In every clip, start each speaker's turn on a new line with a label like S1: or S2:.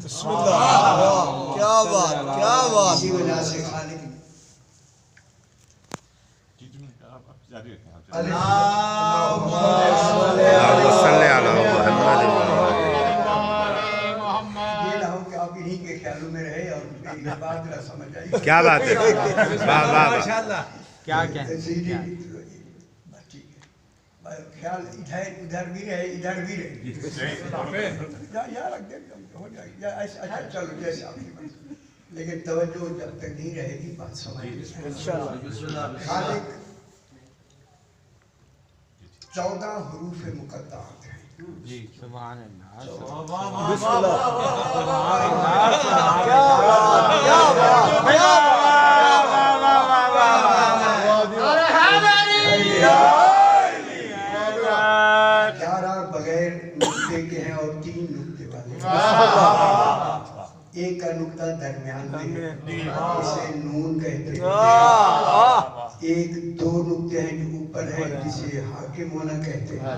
S1: بسم اللہ، کیا بات کیا بات.
S2: اسی وجہ سے خالق
S3: اللہم صلی علی محمد.
S2: یہ نہ ہو کہ آپ انہی کے خیالوں میں رہے اور میری بات نہ سمجھ آئی.
S3: کیا بات ہے، واہ واہ واہ.
S4: کیا کیا
S2: خیال ادھر بھی رہے ادھر بھی رہے. یہاں رکھ دے ہو جائے گی. اچھا چلو جیسے آپ کی بات. لیکن توجہ جب تک نہیں رہے گی بات سمجھ. خالق 14 حروف مقطعات ہیں.
S4: جی سبحان اللہ.
S1: بسم اللہ، کیا بات کیا بات کیا بات.
S2: 11 بغیر نقطے کے ہیں اور 3 نقطے والے. ایک کا نقطہ درمیان میں ہے جسے نون کہتے ہیں. ایک 2 نقطے ہیں جو اوپر ہے جسے حاکم ہونا کہتے ہیں،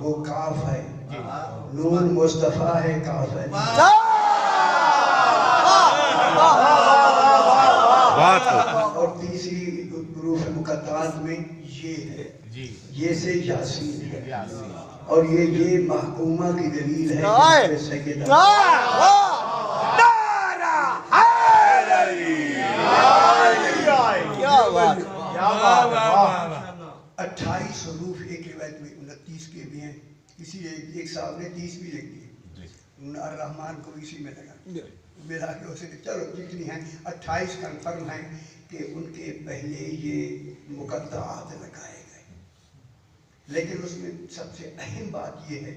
S2: وہ کاف ہے. نون مصطفیٰ ہے، کاف ہے. اور تیسری حروف مقطعات میں یہ ہے، یہ سے یاسین ہے. اور یہ محکومہ کی دلیل ہے کہ سیدہ 28 حروف. ایک روایت میں 29 کے بھی ہیں. کسی ایک صاحب نے 30 بھی لکھ دیے. الرحمن کو اسی میں لگا ملا کے اسے چلو جتنی ہیں 28 کنفرم ہیں کہ ان کے پہلے یہ مقطعات لگائے گئے. لیکن اس میں سب سے اہم بات یہ ہے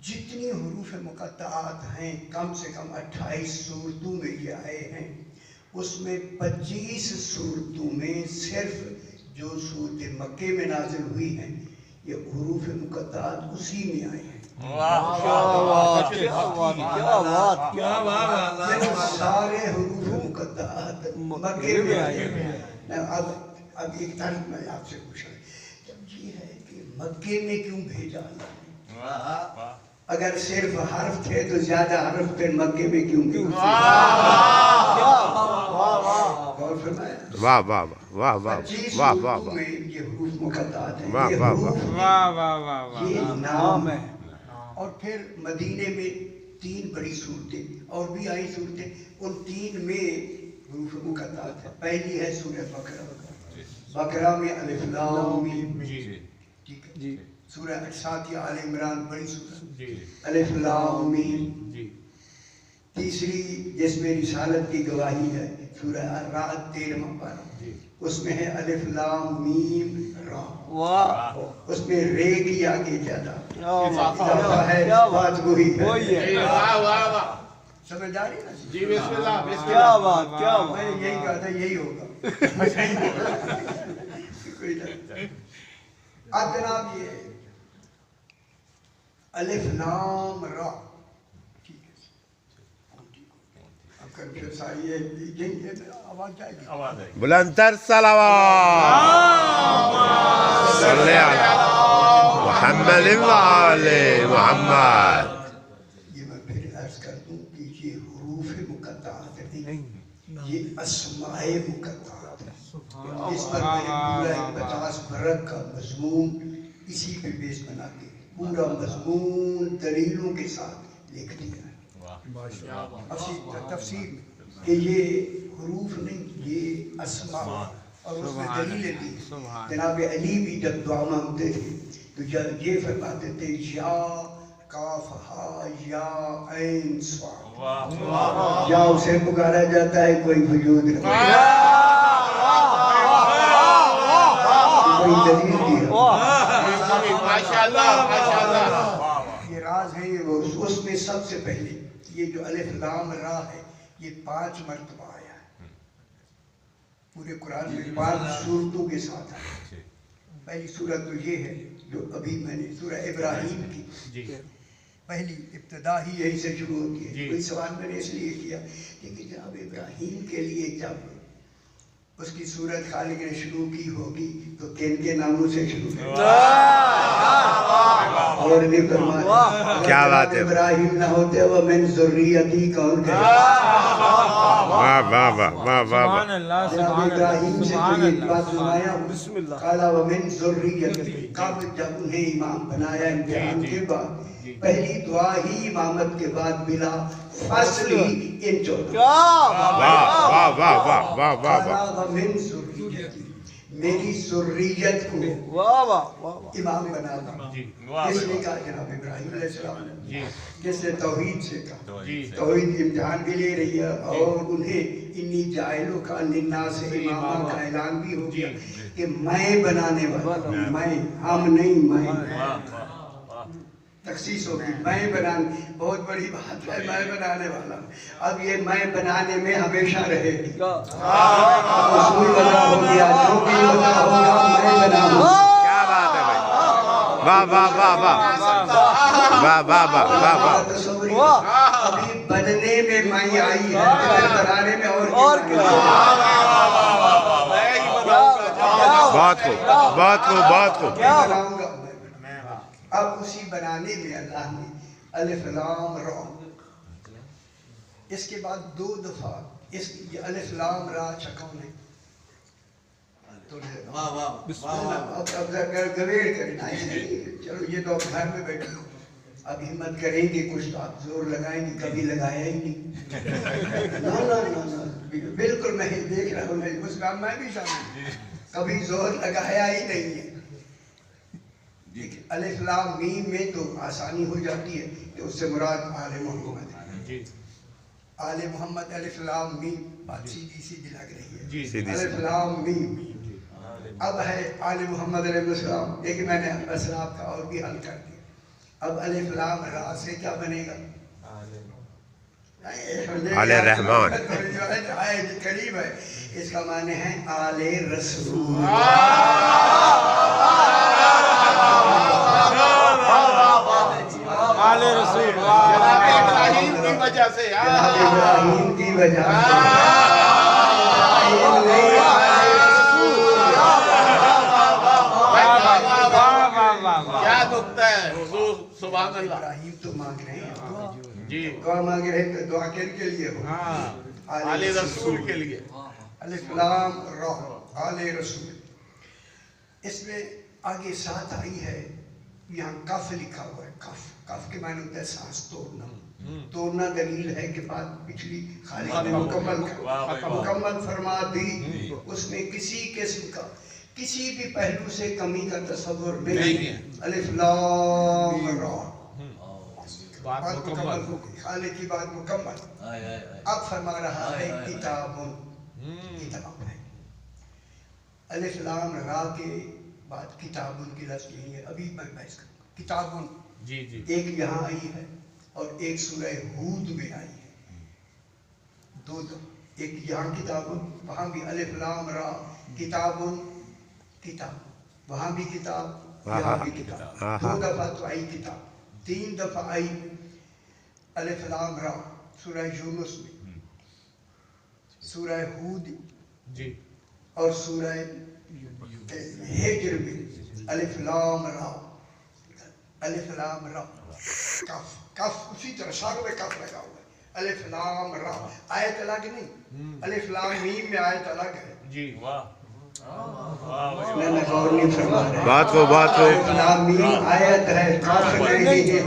S2: جتنی حروف مقطعات ہیں کم سے کم 28 صورتوں میں یہ آئے ہیں. اس میں 25 صورتوں میں صرف جو صورت مکے میں نازل ہوئی ہیں یہ حروف مقطعات اسی میں آئے ہیں. سارے حروف مقطعات مکے میں آئے ہیں. اب ایک طرف میں آپ سے پوچھا جب یہ ہے کہ مکے میں کیوں بھیجا اللہ؟ اگر صرف حرف تھے تو زیادہ حرف پھر مکے میں کیوں بھیجا؟ غور فرمایا.
S3: واہ واہ واہ واہ
S2: 25
S3: واہ واہ
S2: صورتوں میں یہ حروف مقطعات ہیں.
S3: واہ
S2: یہ
S3: واہ
S2: حروف
S4: واہ واہ واہ واہ.
S2: یہ نام ہے. اور پھر مدینے میں 3 بڑی صورتیں اور بھی آئی صورتیں. ان 3 میں حروف مقطعات ہیں. پہلی ہے سورہ بقرہ. بقرہ میں الف لام میم. ٹھیک ہے. سورہ 7 آل عمران بڑی سورہ الف لام میم. تیسری جس میں رسالت کی گواہی ہے سورہ الرعد 13واں پارہ. اس میں ہے الف لام میم را. اس میں رے کی آگے زیادہ اضافہ ہے. بات وہی ہے. سمجھ آ رہی نا؟
S4: جی بسم اللہ.
S1: کیا بات کیا بات.
S2: میں نے یہی کہا تھا یہی ہوگا. اب جناب یہ الف لام را. ٹھیک ہے. اب کنفیوز آئی ہے یہی آواز جائے گی.
S3: بلندتر صلوات صلی علی محمد و آل محمد.
S2: یہ میں پھر عرض کر دوں کہ یہ حروف مقطعات نہیں، یہ اسماء مقطعات ہیں. اس پر میں نے پورا 50 برق کا مضمون اسی پہ بیس بنا کے پورا مضمون دلیلوں کے ساتھ لکھ دیا ہے تفسیر میں کہ یہ حروف نہیں یہ اسماء. اور اس میں دلیلیں دی. جناب علی بھی جب دعا مانگتے تھے تو یہ فرماتے تھے یا کاف ہا یا عین صاد. یا اسے پکارا جاتا ہے کوئی وجود نہیں. کوئی دلیل دیا. یہ راز ہے. یہ اس میں سب سے پہلے یہ جو الف لام را ہے یہ 5 مرتبہ آیا ہے پورے قرآن میں. 5 صورتوں کے ساتھ آیا. پہلی صورت تو یہ ہے جو ابھی میں نے سورہ ابراہیم کی پہلی ابتدا ہی یہی سے شروع ہوتی ہے. کوئی سوال میں نے اس لیے کیا کہ جناب ابراہیم کے لیے جب اس کی صورت خالق نے شروع کی ہوگی تو کن کے ناموں سے شروع کی اور نہیں فرمایا
S3: کیا بات ہے
S2: ابراہیم نہ ہوتے وہ من ذریتی کون کرے
S3: واہ واہ واہ واہ واہ
S4: سبحان اللہ
S2: جناب
S4: سبحان
S2: ابراہیم سے
S4: اللہ
S2: تو یہ بات فرمایا
S1: بسم اللہ
S2: قالا ومن ذریتی کب جب انہیں امام بنایا امتحان کے بعد پہلی دعا ہی امامت کے بعد بلا فصل ہی ان چودہ
S3: واہ واہ واہ واہ واہ واہ
S2: قالا ومن ذریتی میری ذریت کو
S1: واہ واہ واہ
S2: امام بنا دو کس نے کہا جناب ابراہیم علیہ السلام نے جس نے توحید سے کہا توحید امتحان بھی لے رہی ہے اور انہیں انی جائلوں کا للناس امامہ کا اعلان بھی ہو گیا کہ میں بنانے والا ہوں میں ہم نہیں میں تخصیص ہوگی میں بنانے بہت بڑی بات ہے میں بنانے والا ہوں اب یہ میں بنانے میں ہمیشہ رہے گی رسول بنا ہو گیا جو بھی بنا ہوگا میں بنا ہوں
S3: کیا بات ہے بھائی واہ واہ واہ واہ واہ واہ واہ واہ واہ
S2: تصوری ابھی بننے میں میں آئی ہے بنانے میں اور کیا
S3: بہت خوب بہت خوب بہت خوب
S2: بناؤں گا اب اسی بنانے میں اللہ نے الف لام را اس کے بعد دو دفعہ اس الف لام را چھکوں نے اب گویڑ کرنا ہے چلو یہ تو اب گھر میں بیٹھے اب ہمت کریں گے کچھ تو آپ زور لگائیں گے کبھی لگایا ہی نہیں بالکل میں دیکھ رہا ہوں اس کام میں بھی شامل کبھی زور لگایا ہی نہیں ہے الف لام میم میں تو آسانی ہو جاتی ہے کہ اس سے مراد آل محمد ہے آل محمد الف لام میم بات سیدھی سیدھی لگ رہی ہے الف لام میم اب ہے آل محمد علیہ السلام لیکن میں نے اسلاف کا اور بھی حل کر دیا اب الف لام را سے کیا بنے گا
S3: آل رحمان
S2: قریب ہے اس کا معنی ہے آل رسول
S4: آل رسول
S5: ابراہیم کی وجہ سے
S2: جناب ابراہیم کی وجہ سے
S5: کیا دکھتا ہے حضور سبحان اللہ
S2: ابراہیم تو مانگ رہے ہیں
S5: جی
S2: دعا مانگ رہے ہیں تو دعا کن کے لیے ہو
S5: آل رسول کے لیے
S2: الف لام را آل رسول اس میں آگے ساتھ آئی ہے یہاں کف لکھا ہوا ہے کف کف کے معنی ہوتا ہے سانس توڑنا توڑنا دلیل ہے کہ بات پچھلی خالق نے مکمل فرما دی اس میں کسی قسم کا کسی بھی پہلو سے کمی کا تصور نہیں ہے الف لام را بات مکمل ہو گئی خالق کی بات مکمل اب فرما رہا ہے کتابن کتاب ہے الف لام را کے بعد کتابن کی لفظ یہی ہے ابھی میں بحث کروں کتابن ایک یہاں آئی ہے اور ایک سورہ ہود میں آئی ہے دو ایک یہاں کتابن وہاں بھی الف لام را کتابن کتاب وہاں بھی کتاب یہاں بھی کتاب دو دفعہ تو آئی کتاب تین دفعہ آئی الف لام را سورہ یونس میں سورہ ہود اور سورہ ہجر میں الف لام را کف کف اسی طرح ساروں میں کف لگا ہوا ہے الف لام را آیت الگ نہیں الف لام میم میں آیت الگ ہے میں نے غور نہیں فرما رہا
S3: بات کو
S2: الف لام میم آیت ہے کف نہیں ہے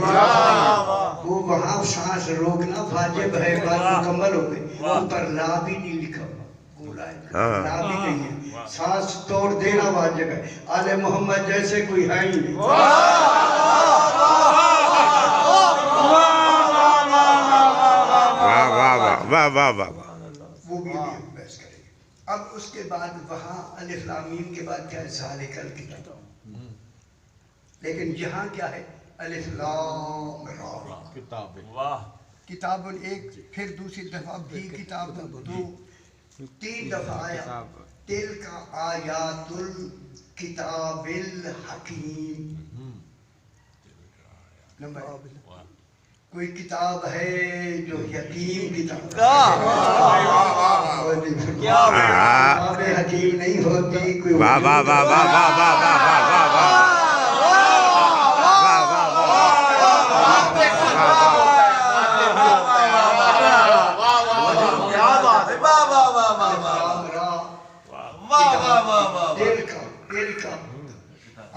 S2: وہ وہاں سانس روکنا واجب ہے بات مکمل ہو گئی اوپر لا بھی نہیں لکھا ہوا لا بھی نہیں ہے سانس توڑ دینا واجب ہے آل محمد جیسے کوئی ہے ہی نہیں
S3: واہ واہ واہ
S2: وہ بھی بحث کریں گے اب اس کے بعد وہاں الف لام میم کے بعد کیا ہے ذالک الکتاب لیکن یہاں کیا ہے الف لام را کتاب ایک پھر دوسری دفعہ بھی کتاب دو تین دفعہ آیا تلک آیات الکتاب الحکیم نمبر کوئی کتاب ہے جو یقین کتاب
S1: کیا
S2: کتاب حکیم نہیں ہوتی کوئی
S3: واہ واہ واہ واہ واہ واہ واہ واہ واہ واہ
S1: کیا بات ہے واہ واہ واہ واہ واہ واہ واہ واہ
S2: دل کا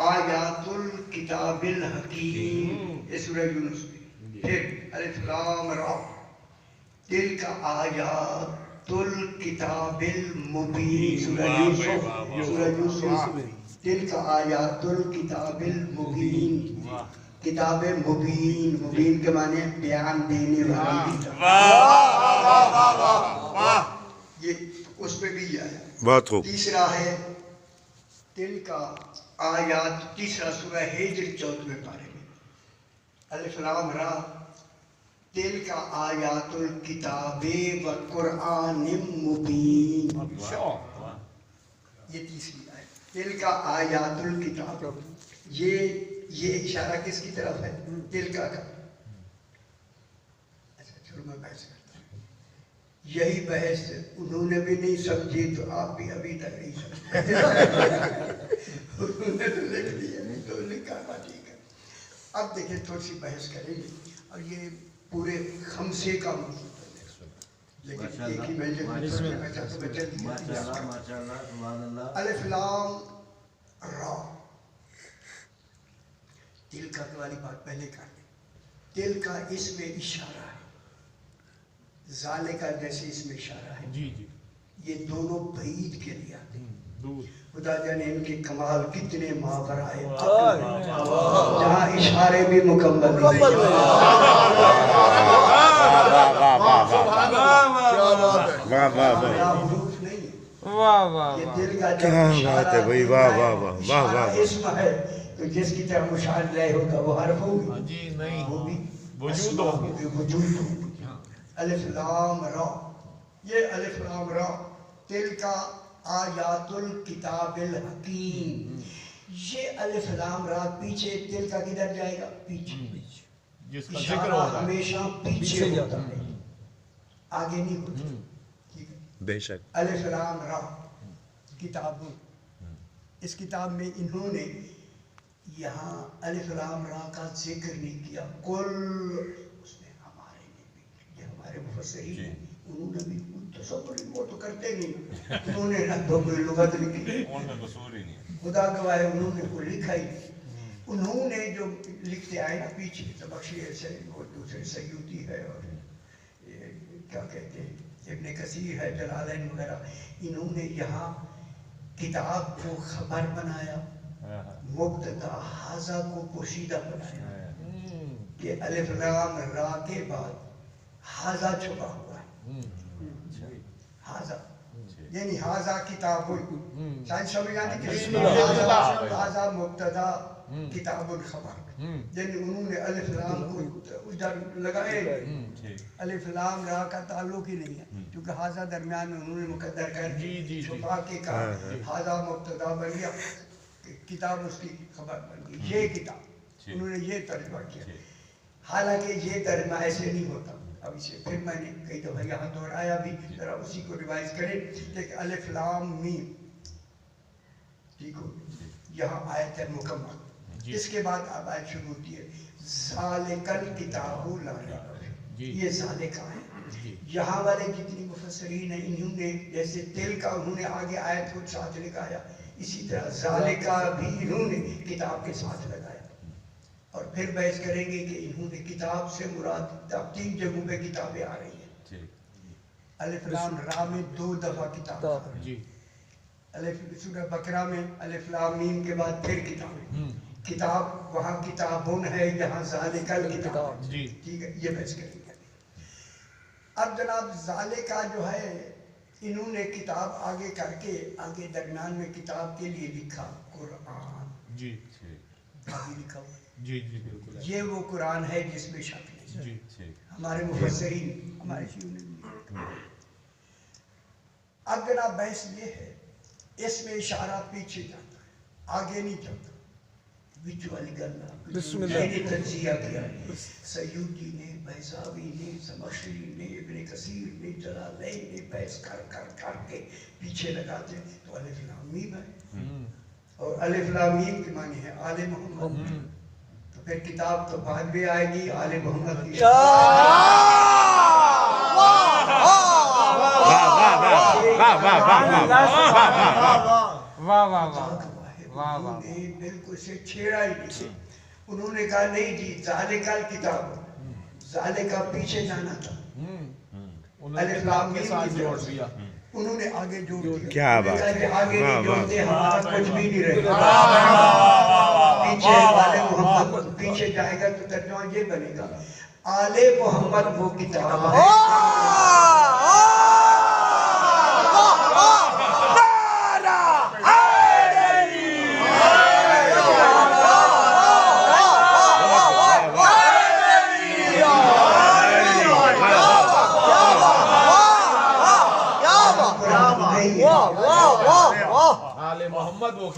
S2: آیات الکتاب الحکیم یہ سورہ یونس میں پھر الف لام را دل کا آیات الکتاب المبین سورہ یوسف دل کا آیات الکتاب المبین کتاب مبین مبین کے معنی بیان دینے والی کتاب یہ اس پہ بھی آیا
S3: بہت خوب
S2: تیسرا ہے دل کا آیات تیسرا سورہ ہجر 14ویں پارے میں الف لام را دل کا آیات الکتاب و قرآن مبین یہ تیسری آیت دل کا آیات الکتاب یہ اشارہ کس کی طرف ہے دل کا اچھا چھوڑ میں بحث کرتا ہوں یہی بحث انہوں نے بھی نہیں سمجھی تو آپ بھی ابھی تک نہیں سمجھے انہوں نے تو لکھ دیا نہیں تو لکھا تھا ٹھیک ہے اب دیکھیں تھوڑی سی بحث کریں گے اور یہ پورے خمسے کا موضوع ہے لیکن ایک ہی میں چاہتا ہوں الف لام را دل کا والی بات پہلے کر دیں دل کا اس میں اشارہ ہے ذالے کا جیسے اس میں اشارہ ہے یہ دونوں بعید کے لیے آتے ہیں خدا جانے ان کے کمال کتنے ماورا ہے جہاں اشارے بھی مکمل حروف نہیں یہ دل کا
S3: کیا بات ہے بھائی واہ واہ واہ واہ واہ
S2: اسم ہے تو جس کی طرح مشاہد لے ہوگا وہ حرف ہوگی وہ بھی وجود ہوگی الف لام را یہ الف لام را دل کا آیات الکتاب الحکیم یہ الف لام را پیچھے دل کا کدھر جائے گا پیچھے اشارہ ہمیشہ پیچھے ہوتا ہے آگے نہیں ہوتا
S3: بے شک
S2: الف لام را کتاب اس کتاب میں انہوں نے یہاں الف لام را کا ذکر نہیں کیا کل اس میں ہمارے نے یہ ہمارے مفسرین ہیں انہوں نے بھی تصور وہ تو کرتے نہیں انہوں نے نہ تو کوئی لغت لکھی خدا گواہ انہوں نے کوئی لکھا ہی انہوں نے جو لکھتے آئے نا پیچھے زبخشی سے اور دوسرے سیوطی ہے اور کیا کہتے ہیں ابن کثیر ہے جلالین وغیرہ انہوں نے یہاں کتاب کو خبر بنایا مبتدا حاضہ کو پوشیدہ بنایا کہ الف لام را کے بعد حاضہ چھپا ہوا ہے حاضہ یعنی حاضہ کتاب شاید سمجھ آنے کہ حاضہ مبتدا کتاب الخبر یعنی انہوں نے الف لام کو ادھر لگائے الف لام را کا تعلق ہی نہیں ہے کیونکہ حاضہ درمیان میں انہوں نے مقدر کر چھپا کے کہا حاضہ مبتدا بن گیا کتاب اس کی خبر بن گئی یہ کتاب انہوں نے یہ ترجمہ کیا حالانکہ یہ ترجمہ ایسے نہیں ہوتا اب اسے پھر میں نے کئی دفعہ یہاں دہرایا بھی ذرا اسی کو ریوائز کریں کہ الف لام میم ٹھیک ہو یہاں آیت ہے مکمل اس کے بعد اب آیت شروع ہوتی ہے ذالک الکتاب لا ریب یہ ذالک ہے یہاں والے جتنی مفسرین ہیں انہوں نے جیسے دل کا انہوں نے آگے آیت کو ساتھ لگایا اسی طرح ذالکہ بھی انہوں نے کتاب کے ساتھ لگایا اور پھر بحث کریں گے کہ انہوں نے کتاب سے مراد اب 3 جگہوں پہ کتابیں آ رہی ہیں الف لام را میں 2 دفعہ کتاب سورہ بقرہ میں الف لام میم کے بعد پھر کتاب وہاں کتابون ہے یہاں ذالکہ الکتاب ٹھیک ہے یہ بحث کریں گے اب جناب ذالکہ جو ہے انہوں نے کتاب آگے کر کے آگے درمیان میں کتاب کے لیے لکھا قرآن لکھا یہ وہ قرآن ہے جس میں شک نہیں ہمارے مفسرین ہمارے شیعوں نے اب جناب بحث یہ ہے اس میں اشارہ پیچھے جاتا ہے آگے نہیں جاتا بچ والی گلہ میں نے تجزیہ کیا سیوطی نے بیضاوی نے، زمخشری نے، ابن کثیر نے، جلالین نے بحث کر کے پیچھے لگاتے ہیں تو الف لام میم ہے، اور الف لام میم کے معنی ہے آل محمد، تو پھر کتاب تو بعد بھی آئے گی آل محمد کی انہوں نے بالکل سے چھیڑا ہی نہیں، انہوں نے کہا نہیں جی ذالکال کتاب، ذالکا پیچھے جانا تھا، الف لام میم کی جوڑ دیا، انہوں نے آگے جوڑ دیا،
S3: کیا بات ہے،
S2: آگے نہیں جوڑتے ہمارا کچھ بھی نہیں رہے گا، پیچھے آل محمد پیچھے جائے گا تو ترجمہ یہ بنے گا آل محمد وہ کتاب ہے
S5: محمد وہ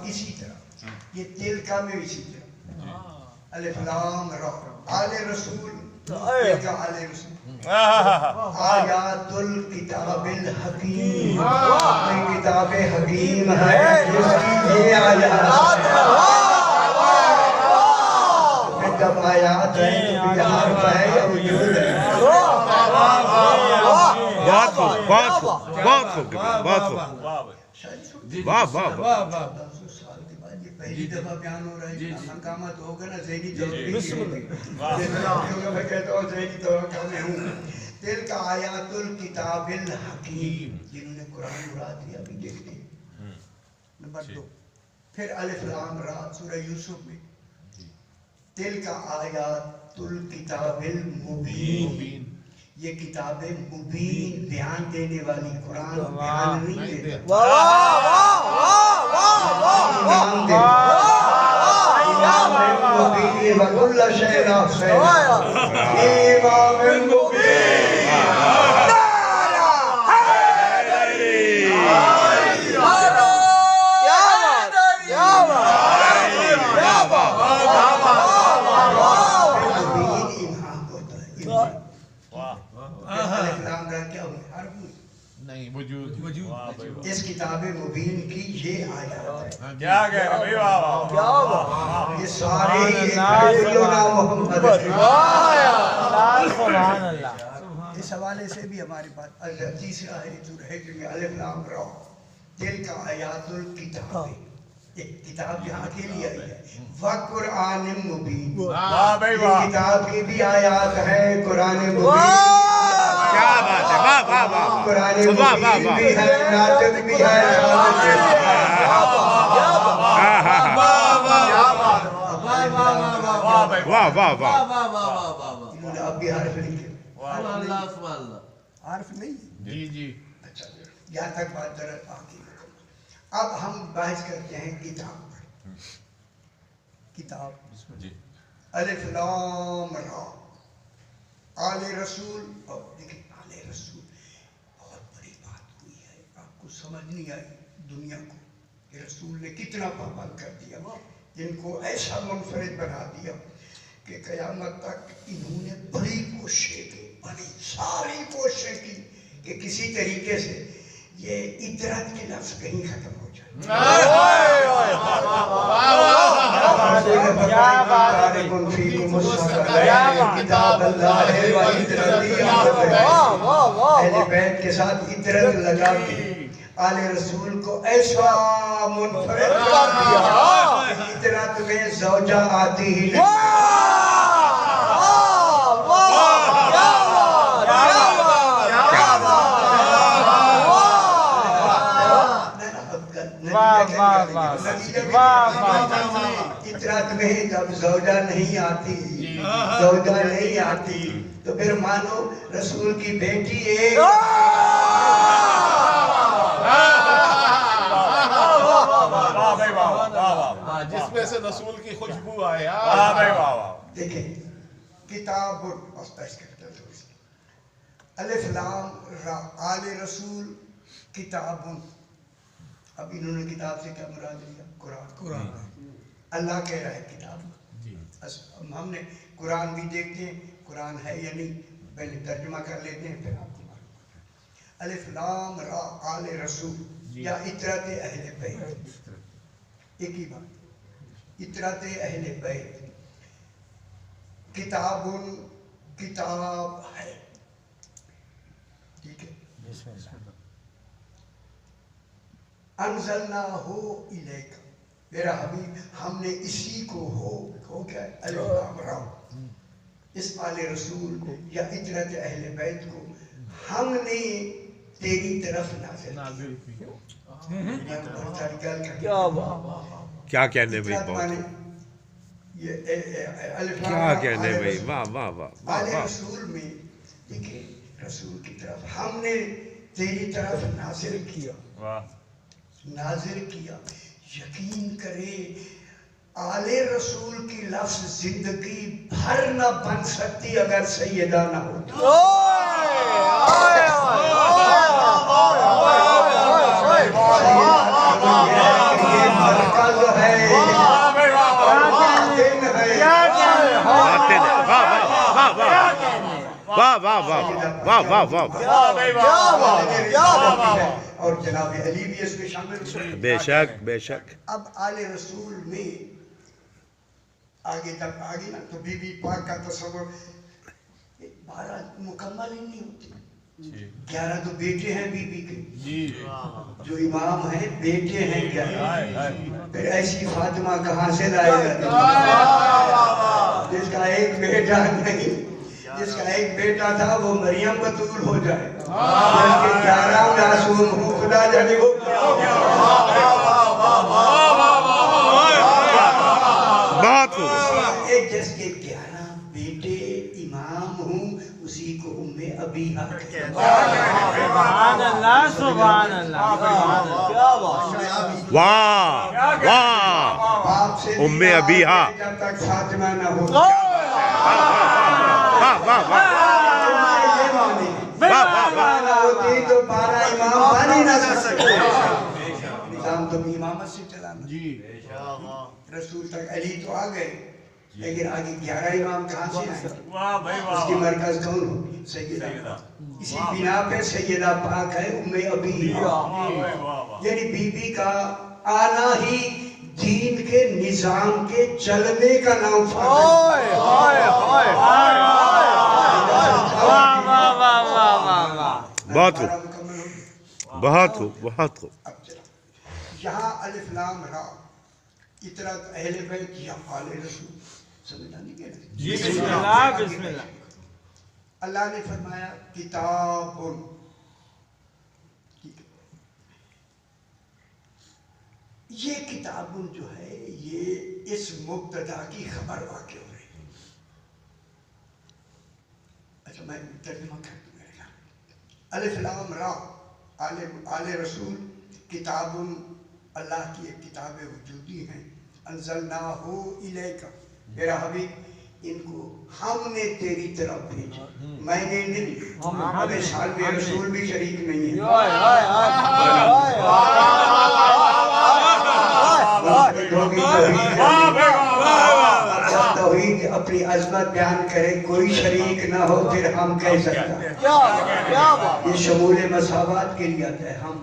S2: اسی طرح یہ تلکا میں اسی طرح الف لام را آل رسول تلکا آل رسول آیات الکتاب الحکیم یہ کتاب حکیم ہے جس کی یہ آیات جب آیات ہے تو بہار کا ہے یا وجود ہے
S3: بہت خوب بہت خوب بہت خوب بہت خوب واہ واہ واہ
S2: سال کے بعد یہ پہلی دفعہ بیان ہو رہا ہے ہنگامہ تو ہوگا نا ذہنی طور پر میں کہتا ہوں ذہنی طور پر میں ہوں دل کا آیات الکتاب الحکیم جنہوں نے قرآن مراد دیا بھی دیکھتے ہیں نمبر 2 پھر الف لام را سورہ یوسف میں دل کا آیات الکتاب المبین یہ کتاب مبین بیان دینے والی قرآن بیان نہیں دیتا امام مبین وَكُلَّ شَيْءٍ أَحْصَيْنَاهُ امام مبین اس کتاب مبین کی یہ آیات ہے
S5: کیا کہہ رہے ہیں
S2: یہ سارے محمد اس حوالے سے بھی ہماری بات تیسرا ہے جو ہے کہ الف لام را دل کا آیات الکتاب ایک کتاب یہاں کے لیے آئی ہے وَقُرْآنٍ مُبِينٍ یہ کتاب کی بھی آیات ہے قرآن مبین
S3: کیا بات ہے واہ واہ واہ
S2: قرآن مبین بھی ہے ناطق بھی ہے
S3: واہ واہ واہ
S2: انہوں نے اب بھی حرف لکھے حرف نہیں
S5: جی جی
S2: اچھا یہاں تک بات درد آگے اب ہم بحث کرتے ہیں کتاب پر کتاب الف لام را آل رسول اور دیکھیں آل رسول بہت بڑی بات ہوئی ہے آپ کو سمجھ نہیں آئی دنیا کو کہ رسول نے کتنا پابند کر دیا جن کو ایسا منفرد بنا دیا کہ قیامت تک انہوں نے بڑی کوششیں کی بڑی ساری کوششیں کی کہ کسی طریقے سے یہ اطرت کے لفظ کہیں ختم ہو جائے کتاب اللہ اہل بیت کے ساتھ اطرت لگا کے آل رسول کو ایسا منفرد کر دیا اطرت میں زوجہ آتی ہی اطرت میں جب زوجہ نہیں آتی تو پھر مانو رسول کی بیٹی ایک
S5: جس میں سے رسول کی خوشبو آئے
S2: دیکھیں کتاب الف لام را آل رسول کتاب اب انہوں نے کتاب سے کیا مراد لیا؟ قرآن. اللہ کہہ رہا ہے کتاب. ہم نے قرآن بھی دیکھتے ہیں قرآن ہے یا نہیں، پہلے ترجمہ کر لیتے ہیں پھر آپ کو معلوم. الف لام را آل رسول یا اطرت اہل بیت، ایک ہی بات. اطرت اہل بیت کتاب ہے، ٹھیک ہے. انزلناہ الیک، میرا حبیب ہم نے اسی کو ہو کیا ہے الف لام را، اس آل رسول یا اطرت اہل بیت کو ہم نے تیری طرف نازل کیا.
S3: کیا کہنے بھائی، بہت کیا کہنے بھائی، واہ واہ واہ.
S2: آل رسول میں دیکھیں رسول کی طرف ہم نے تیری طرف نازل کیا. یقین کرے آل رسول کی لفظ زندگی بھر نہ بن سکتی اگر سیدہ نہ ہوتی. اور جناب علی بھی اس میں شامل ہوئے.
S3: بے شک بے شک.
S2: اب آل رسول میں آگے تک آگے نا تو بی بی پاک کا تصور 12 مکمل ہی نہیں ہوتی. 11 تو بیٹے ہیں بی بی کے، جو امام ہیں بیٹے ہیں 11. پھر ایسی فاطمہ کہاں سے لائے گا جس کا ایک بیٹا نہیں، جس کا ایک بیٹا تھا وہ مریم بطول ہو جائے، جس کے 11 معصوم ہوں خدا جانے وہ
S3: بہت خوب.
S2: ایک جس کے 11 بیٹے امام ہوں اسی کو ابیہا کہتے ہیں.
S4: سبحان اللہ سبحان اللہ.
S3: واہ واہ.
S2: باپ سے
S3: ابیہا
S2: جب تک فاطمہ نہ ہو.
S3: واہ واہ واہ
S2: ہوتی تو 12 امام بن ہی نہ سکتے. نظام تو امامت سے چلانا. رسول تک علی تو آ گئے لیکن آگے 11 امام کہاں سے آئے؟ اس کی مرکز کون ہو؟ سیدہ. اسی بنا پہ سیدہ پاک ہے ابیہا، یعنی بی بی کا آنا ہی دین کے نظام کے چلنے کا نام
S3: بہت خوب بہت خوب بہت خوب.
S2: یہاں الف لام را اطرت اہل بیت یا آل رسول سمجھا نہیں گیا.
S4: بسم اللہ بسم اللہ.
S2: اللہ نے فرمایا کتاب، یہ کتاب جو ہے یہ اس مبتدا کی خبر واقع ہو رہی ہے. اچھا میں ترجمہ کر دوں میرے خیال. الف لام را آل رسول کتاب، اللہ کی ایک کتاب وجودی ہیں. انزلناہ الیک، میرا حبیب ان کو ہم نے تیری طرف بھیجا، میں نے نہیں. ہمیں سال میں رسول بھی شریک نہیں ہے. جب توحید اپنی عظمت بیان کرے کوئی شریک نہ ہو پھر ہم کہہ سکتا. یہ شمول مساوات کے لیے آتا ہے. ہم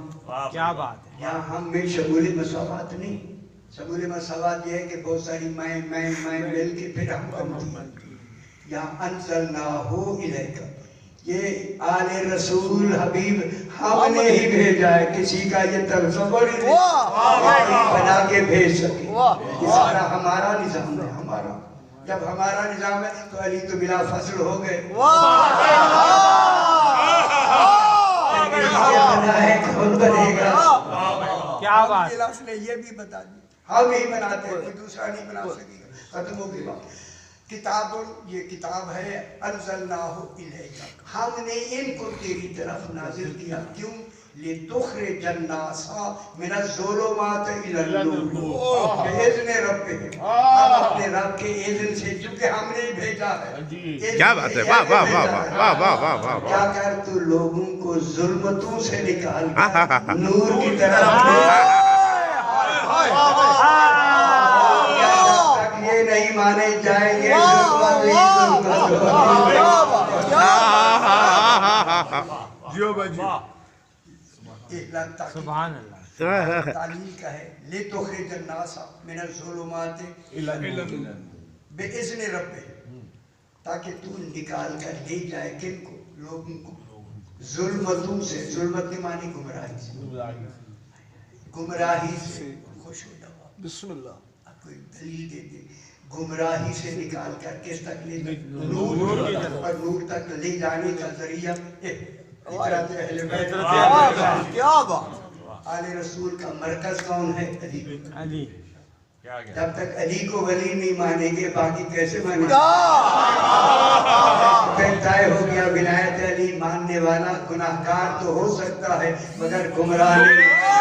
S4: کیا بات ہے.
S2: یہاں ہم میں شمول مساوات نہیں. شمول مساوات یہ ہے کہ بہت ساری میں مل کے پھر ہم بنتی ہیں. یہاں انزلناہ الیک، یہ آل رسول حبیب ہم نے ہی بھیجا ہے. کسی کا یہ تصور ہی نہیں بنا کے بھیج سکے. یہ سارا ہمارا نظام ہے. ہمارا جب ہمارا نظام ہے تو علی تو بلا فصل ہو گئے. کون بنے گا؟
S4: کیا بات.
S2: نے یہ بھی بتا دی ہم ہی بناتے ہیں، کوئی دوسرا نہیں بنا سکے گا. ختم ہو گئی بات. کتاب، یہ کتاب ہے انزلناہ الیک، ہم نے ان کو تیری طرف نازل کیا. کیوں؟ لِتُخْرِجَ النَّاسَ مِنَ الظُّلُمَاتِ إِلَى النُّورِ بِإِذْنِ رَبِّهِمْ ہم اپنے رب کے اذن سے چونکہ ہم نے بھیجا ہے
S3: کیا بات ہے واہ واہ واہ واہ واہ واہ واہ واہ
S2: کیا کر تو لوگوں کو ظلمتوں سے نکال کر نور کی طرف لے جب تک یہ نہیں مانے جائیں گے
S4: سبحان اللہ
S2: تعلیم کا ہے لِتُخْرِجَ النَّاسَ مِنَ الظُّلُمَاتِ بِإِذْنِ رَبِّهِمْ تاکہ تو نکال کر لے جائے کن کو لوگوں کو ظلمتوں سے ظلمت کی معنی گمراہی سے گمراہی سے خوش ہو جاؤ بسم اللہ آپ کو ایک دلیل دیتے گمراہی سے نکال کر کس تک لے جائے نور اور نور تک لے جانے کا ذریعہ اجرات اہل بیت
S1: کیا بات
S2: آل رسول کا مرکز کون ہے علی
S4: علی
S2: جب تک علی کو ولی نہیں مانیں گے باقی کیسے مانیں گے پھر طے ہو گیا ولایت علی ماننے والا گناہگار تو ہو سکتا ہے مگر گمراہ نہیں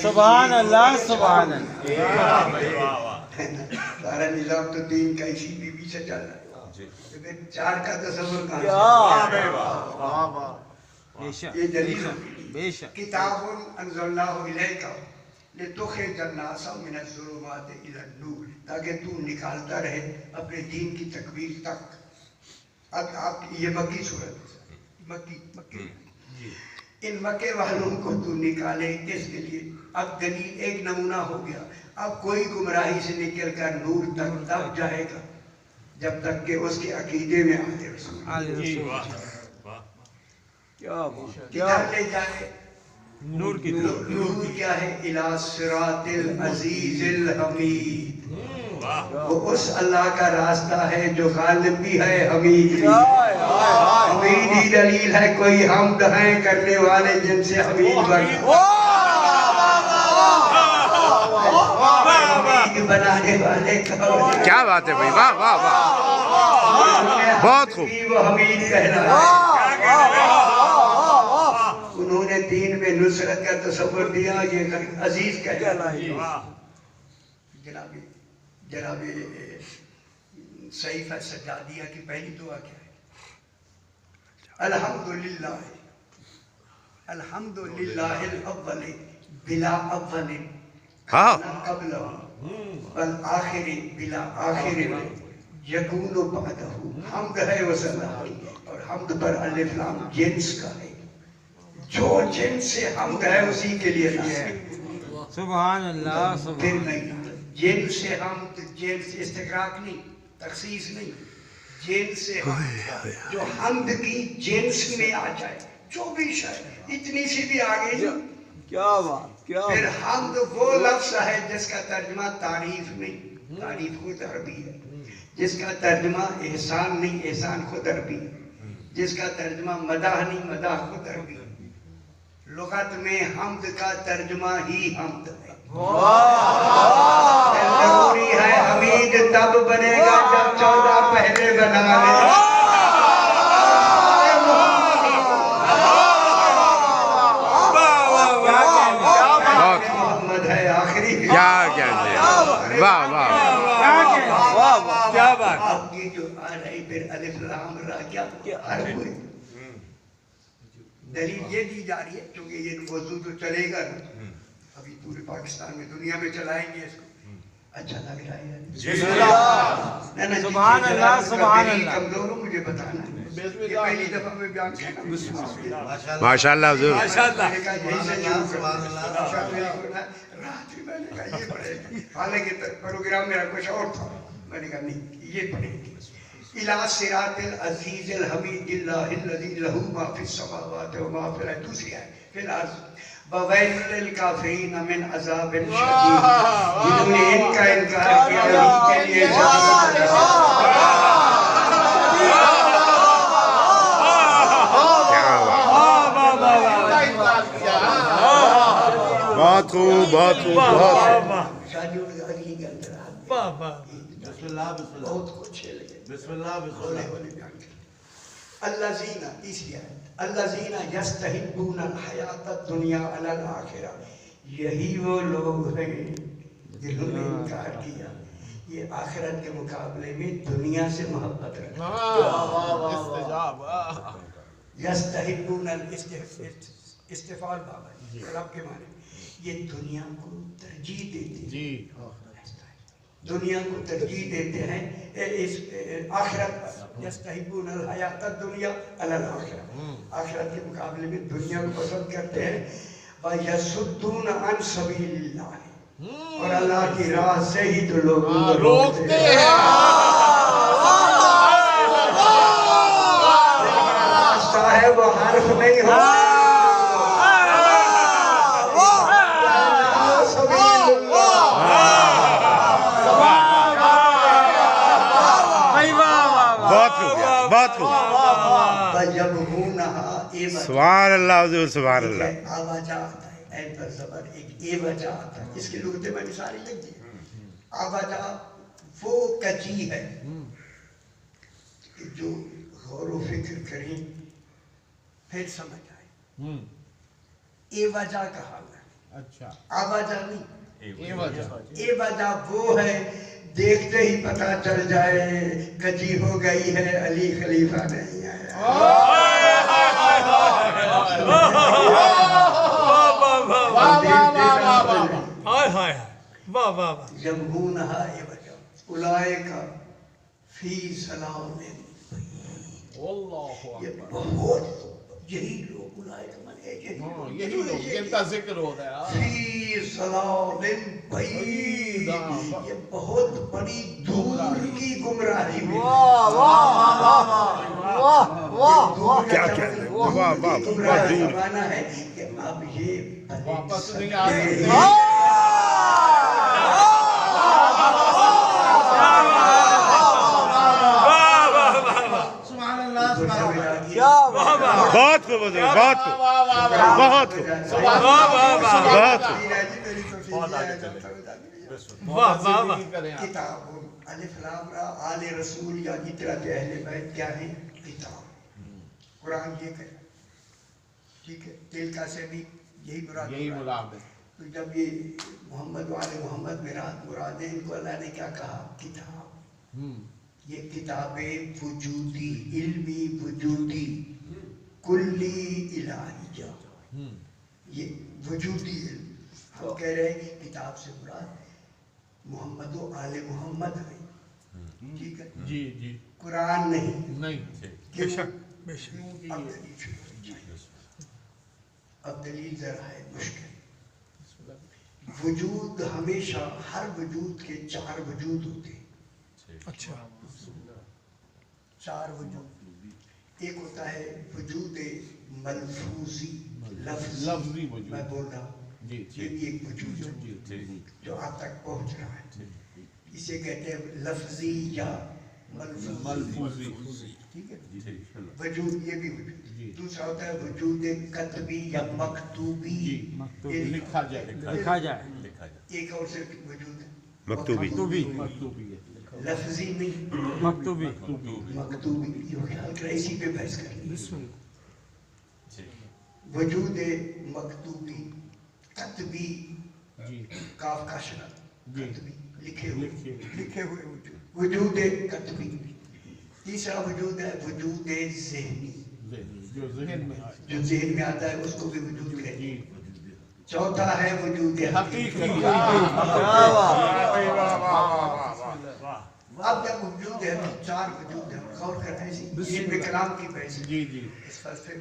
S4: سبحان اللہ سبحان اللہ
S2: سارا نظام تو دین کا اسی بی بی سے چل رہا ہے چار کا تصور کہاں سے یہ دلیل
S4: بے شک
S2: کتاب انزلناہ الیک لتخرج الناس من الظلمات الی النور تاکہ تو نکالتا رہے اپنے دین کی تکمیل تک اب آپ یہ مکی صورت مکی ان مکے والوں کو تو نکالے کس کے لیے اب دلیل ایک نمونہ ہو گیا اب کوئی گمراہی سے نکل کر نور تک تب جائے گا جب تک کہ اس کے عقیدے میں آل رسول کدھر لے جائے
S5: نور کی طرف
S2: نور کیا ہے الی صراط العزیز الحمید وہ اس اللہ کا راستہ ہے جو غالب بھی ہے حمید بھی حمید ہی دلیل ہے کوئی حمد ہیں کرنے والے جن سے حمید بنتا حمید بنانے والے
S3: کیا بات ہے بھائی واہ واہ واہ بہت خوب
S2: وہ حمید کہنا ہے انہوں نے دین میں نصرت کا تصور دیا یہ عزیز کہنا ہے جناب سیف سجادیہ کی پہلی دعا کیا ہے الحمدللہ الاول بلا اول قبل والآخر بلا آخر یکون بعدہ حمد ہے وصلہ اور حمد پر الف لام جنس کا ہے جو جنس سے حمد ہے اسی کے لیے ہے
S4: سبحان اللہ
S2: پھر
S4: سبحان
S2: نہیں جن سے ہم جن سے استقراق نہیں تخصیص نہیں جن سے جو حمد کی جنس میں آ جائے جو بھی شاید اتنی سی بھی آگے
S1: کیا بات کیا
S2: پھر حمد وہ لفظ ہے جس کا ترجمہ تعریف نہیں تعریف خود عربی ہے جس کا ترجمہ احسان نہیں احسان خود عربی ہے جس کا ترجمہ مداح نہیں مداح خود عربی ہے لغت میں حمد کا ترجمہ ہی حمد ہے ضروری ہے حمید تب بنے گا جب 14 پہلے بنا لے محمد ہے آخری
S3: کیا واہ واہ
S5: کیا بات
S2: آپ کی جو آ رہی پھر الف لام را کیا حرف ہوئے دلیل یہ دی جا رہی ہے کیونکہ یہ موضوع تو چلے گا ابھی پورے پاکستان میں دنیا میں چلائیں گے اس کو اچھا لگ رہا ہے
S4: سبحان اللہ سبحان اللہ
S2: کمزور ہو مجھے بتانا ہے یہ پہلی دفعہ میں بیان کیا
S3: ماشاءاللہ حضور
S2: رات میں نے کہا یہ پڑھے حالانکہ پروگرام میرا کچھ اور تھا میں نے کہا نہیں یہ پڑھیں گے الى صراط العزیز الحمید اللہ الذی لہ ما فی السماوات و ما فی الارض دوسری ہے فی الارض وویل للکافرین من عذاب شدید جنہوں نے ان کا انکار کیا ان کے لیے
S3: بہت خوب بہت خوب بہت
S2: شادیوں کے اگلی کے اندر
S1: واہ واہ
S2: بسم اللہ بہت اچھے لگے
S1: بسم اللہ
S2: ہونے بیان کر الذین تیسری آیت الذین یستحبون الحیات الدنیا علی الآخرہ یہی وہ لوگ ہیں جنہوں نے انکار کیا یہ آخرت کے مقابلے میں دنیا سے محبت رکھتے یستحبون استفعال بابا رب کے معنی یہ دنیا کو ترجیح دیتے ہیں دنیا کو ترجیح دیتے ہیں آخرت پر یستحبون الحیات الدنیا علی الآخرہ آخرت کے مقابلے میں دنیا کو پسند کرتے ہیں وَيَسُدُّونَ عَنْ سَبِيلِ اللَّهِ اور اللہ کی راہ سے ہی تو لوگ روکتے ہیں راستہ ہے وہ حرف نہیں ہوتا
S3: سبحان اللہ حضور سبحان اللہ
S2: آواجہ آتا ہے این پر زبر ایک اے وجہ آتا ہے اس کی لغتیں میں مثالی لگ دی آواجہ وہ کچی ہے جو غور و فکر کریں پھر سمجھ آئے اے وجہ کا حال ہے
S5: اچھا
S2: آواجہ نہیں اے وجہ وہ ہے دیکھتے ہی پتہ چل جائے کچی ہو گئی ہے علی خلیفہ نہیں آیا یبغونہا عوجا اولئک فی ضلال یہ بہت یہی لوگ اولئک من
S5: یہی لوگ جن کا ذکر ہو رہا ہے
S2: فی ضلال بعید یہ بہت بڑی دور کی گمراہی میں
S3: کیا کیا واہ واہ
S2: گمراہی کا معنی ہے کہ اب یہ
S5: واپس نہیں آ رہے
S3: بہت خوب حضور بہت خوب بہت خوب بہت خوب
S2: کتاب الف لام را آل رسول یا اطلاعات اہل بیت کیا ہے کتاب قرآن یہ کہا ٹھیک ہے تلکا سے بھی یہی مراد ہے تو جب یہ محمد و آل محمد مراد ہے ان کو اللہ نے کیا کہا کتاب یہ کتابیں وجودی علمی وجودی کلی الہیہ یہ وجودی علم ہم کہہ رہے ہیں کتاب سے مراد محمد و آل محمد ہے ٹھیک ہے
S5: جی جی
S2: قرآن نہیں
S5: بے شک
S2: اب دلیل ذرا ہے مشکل وجود ہمیشہ ہر وجود کے چار وجود ہوتے ہیں
S1: اچھا
S2: چار وجود ایک ہوتا ہے وجود ملفوظی
S5: لفظی وجود
S2: میں بول رہا ہوں یہ بھی ایک وجود ہے جو آپ تک پہنچ رہا ہے اسے کہتے ہیں لفظی یا ملفوظی ٹھیک ہے وجود یہ بھی وجود دوسرا ہوتا ہے وجود کتبی یا مکتوبی
S5: لکھا جائے
S2: ایک اور سے وجود ہے
S3: مکتوبی
S2: لفظی نہیں
S4: مکتوبی
S2: مکتوبی یہ خیال کریں اسی پہ بحث کریں وجود مکتوبی کتبی کاف کا شرط کتبی لکھے ہوئے وجود کتبی تیسرا وجود ہے وجود ذہنی
S5: جو ذہن
S2: میں آتا ہے اس کو بھی وجود کہتے ہیں چوتھا ہے وجود حقیقی اب جب وجود ہے چار وجود ہے غور کریں علم کلام کی بحث اس فلسفے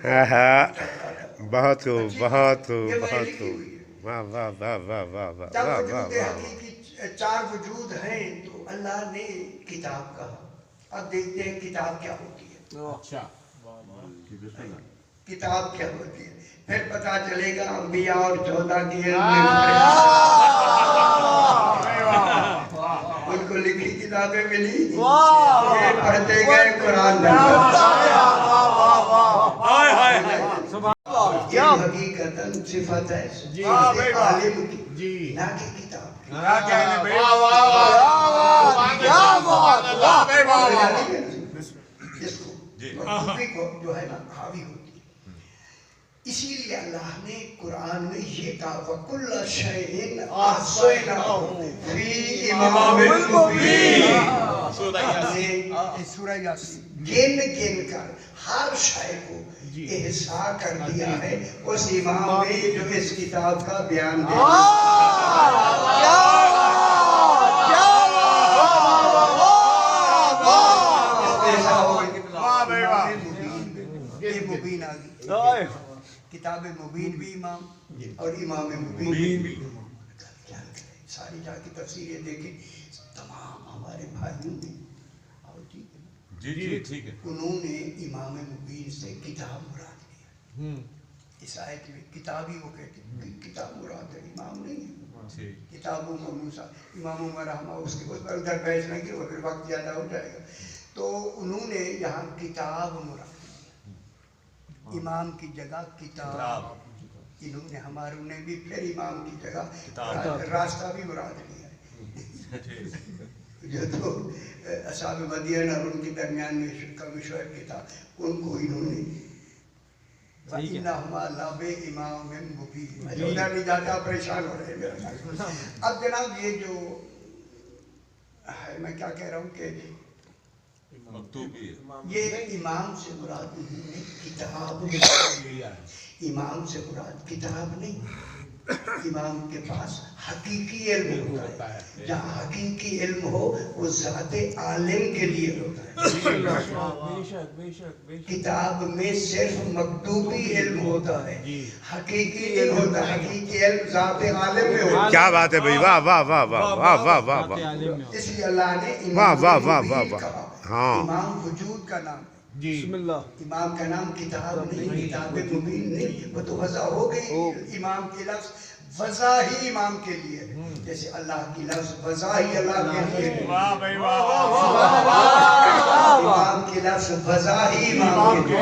S3: بہت خوب بہت خوب بہت خوب واہ واہ واہ واہ واہ واہ
S2: جب
S3: واہ
S2: وجود
S3: واہ
S2: حقیقی چار وجود ہیں تو اللہ نے کتاب کہا اب دیکھتے ہیں کتاب کیا ہوتی ہے
S5: اچھا
S2: کتاب کیا ہوتی ہے پھر پتا چلے گا انبیاء اور 14 کی ان کو لکھی کتابیں ملی یہ پڑھتے گئے قرآن حقیقتاً صفت ہے ذات عالم کی نہ کہ کتاب جس کو مکتوبی کو جو ہے نا حاوی ہوتی ہے. اسی لیے اللہ نے قرآن میں یہ کہا وَكُلَّ شَيْءٍ أَحْصَيْنَاهُ فِي إِمَامٍ مُبِينٍ. سورہ یاسین گن گن کر ہر شے کو احصا کر دیا ہے اس امام نے جو اس کتاب کا بیان دیا. کتاب مبین بھی امام اور امام مبین بھی. ساری جا کی تفسیریں دیکھیں تمام ہمارے بھائیوں نے
S5: ٹھیک ہے
S2: انہوں نے امام مبین سے کتاب مراد لیا. اس آیت میں کتاب ہی وہ کہتے ہیں کتاب مراد ہے امام نہیں ہے. کتابوں موسیٰ امام عمر رحمہ اس کے بعد ادھر بحث نہ کی اور پھر وقت زیادہ ہو جائے گا. تو انہوں نے یہاں کتاب مراد لیا امام کی جگہ کتاب. انہوں نے ہماروں نے بھی پھر امام کی جگہ راستہ بھی مراد لیا ہے. جو تو اصحاب مدین اور ان کے درمیان میں کمی شعب کی تھا ان کو انہوں نے وَإِنَّهُمَا لَبِإِمَامٍ مُبِينٍ. ادھر نہیں جاتا پریشان ہو رہے ہیں. اب جناب یہ جو ہے میں کیا کہہ رہا ہوں کہ یہ امام سے مراد نہیں کتاب. امام سے مراد کتاب نہیں. امام کے پاس حقیقی علم ہوتا ہے. جہاں حقیقی علم ہو وہ ذات عالم کے لیے ہوتا ہے. کتاب میں صرف مکتوبی علم ہوتا ہے حقیقی علم ہوتا ہے. حقیقی علم ذات عالم میں ہوتا ہے.
S3: کیا بات ہے بھائی واہ واہ واہ واہ واہ واہ واہ واہ.
S2: اس لیے اللہ نے
S3: واہ واہ واہ واہ واہ. ہاں
S2: امام وجود کا نام بسم اللہ. امام کا نام کتاب نہیں کتاب مبین نہیں. وہ تو وضع ہو گئی. امام کے لفظ وضع ہی امام کے لیے جیسے اللہ کی لفظ وضع ہی اللہ کے لیے. امام کی لفظ وضع ہی امام کے لیے.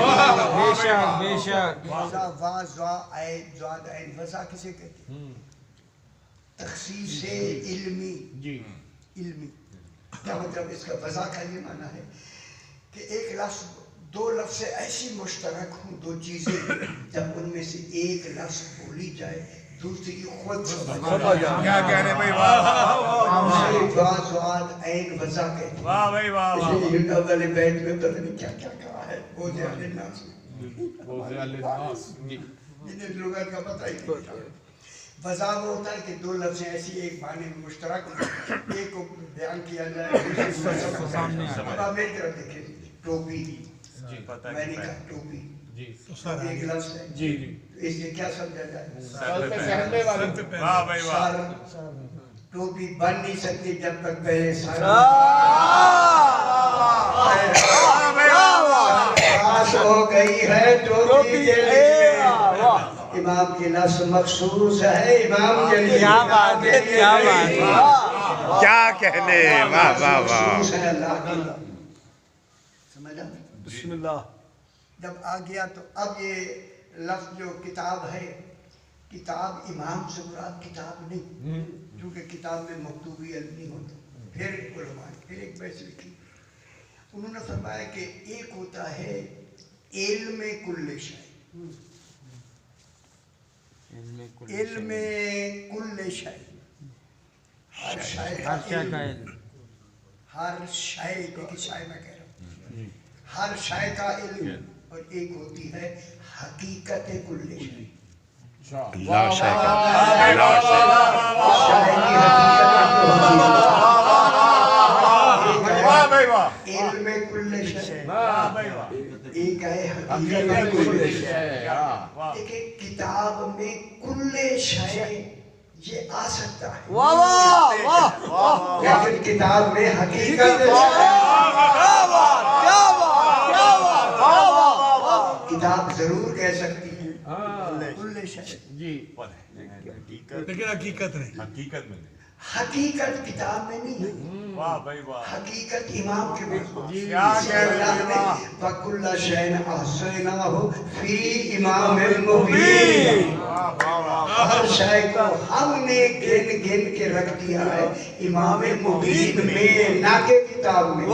S4: بے شک بے شک.
S2: وضع وضع عین ضاد عین وضع کسے کہتے ہیں؟ تخصیص علمی. علمی کیا مطلب اس کا وضع کا یہ معنی ہے کہ ایک لفظ دو لفظ ایسی مشترک ہوں دو چیزیں جب ان میں سے ایک لفظ بولی جائے دوسری خود سمجھ جائے.
S5: کیا کہہ رہے بھائی
S2: واہ عین وضع کہتے ہیں.
S5: واہ بھائی واہ
S2: اس لیے اول بیت میں پتہ نہیں کیا کیا کہا ہے بوجھ الناس انہیں لغت کا پتہ ہی نہیں. وضع وہ ہوتا ہے کہ دو لفظیں ایسی ایک معنی میں مشترک ہوں ایک کو بیان کیا جائے دوسری کو سامنے آئے. اب آپ میری طرف دیکھیں ٹوپی میں نے کہا ٹوپی ایک لفظ ہے اس سے کیا سمجھا جائے؟
S5: واہ بھائی واہ.
S2: ٹوپی بن نہیں سکتی جب تک پہلے سر ہو گئی ہے ٹوپی کے لیے. امام کی لفظ مخصوص ہے امام کے لیے.
S4: کیا بات ہے کیا بات ہے.
S3: کیا کہنے. واہ واہ واہ.
S2: مخصوص ہے اللہ کی. سمجھا؟
S1: بسم اللہ.
S2: جب آ گیا تو اب یہ لفظ جو کتاب ہے کتاب امام سے مراد کتاب نہیں کیونکہ کتاب میں مکتوبی علم نہیں ہوتا. پھر علماء پھر ایک بحث لکھی انہوں نے فرمایا کہ ایک ہوتا ہے علم کل شے. علم کل شے ہر شے کا علم. ہر شے دیکھیں شے میں کہہ رہا ہوں ہر شے کا علم. اور ایک ہوتی ہے حقیقت کل شے.
S3: لا شک لا شک.
S2: علم کل شے ایک ہے حقیقت کل شے. دیکھیں کتاب میں کل شے یہ آ سکتا ہے لیکن کتاب میں حقیقت کتاب ضرور کہہ سکتی ہے کل شے
S1: لیکن حقیقت نہیں.
S5: حقیقت میں
S2: حقیقت کتاب میں نہیں ہے،
S5: واہ بھائی واہ
S2: حقیقت امام کے پاس
S5: کیا کہہ رہے ہیں واہ
S2: وَكُلَّ شَيْءٍ أَحْصَيْنَاهُ فِي إِمَامٍ مُبِينٍ ہر شے کو ہم نے گن گن کے رکھ دیا ہے امام مبین میں، نہ کہ کتاب میں۔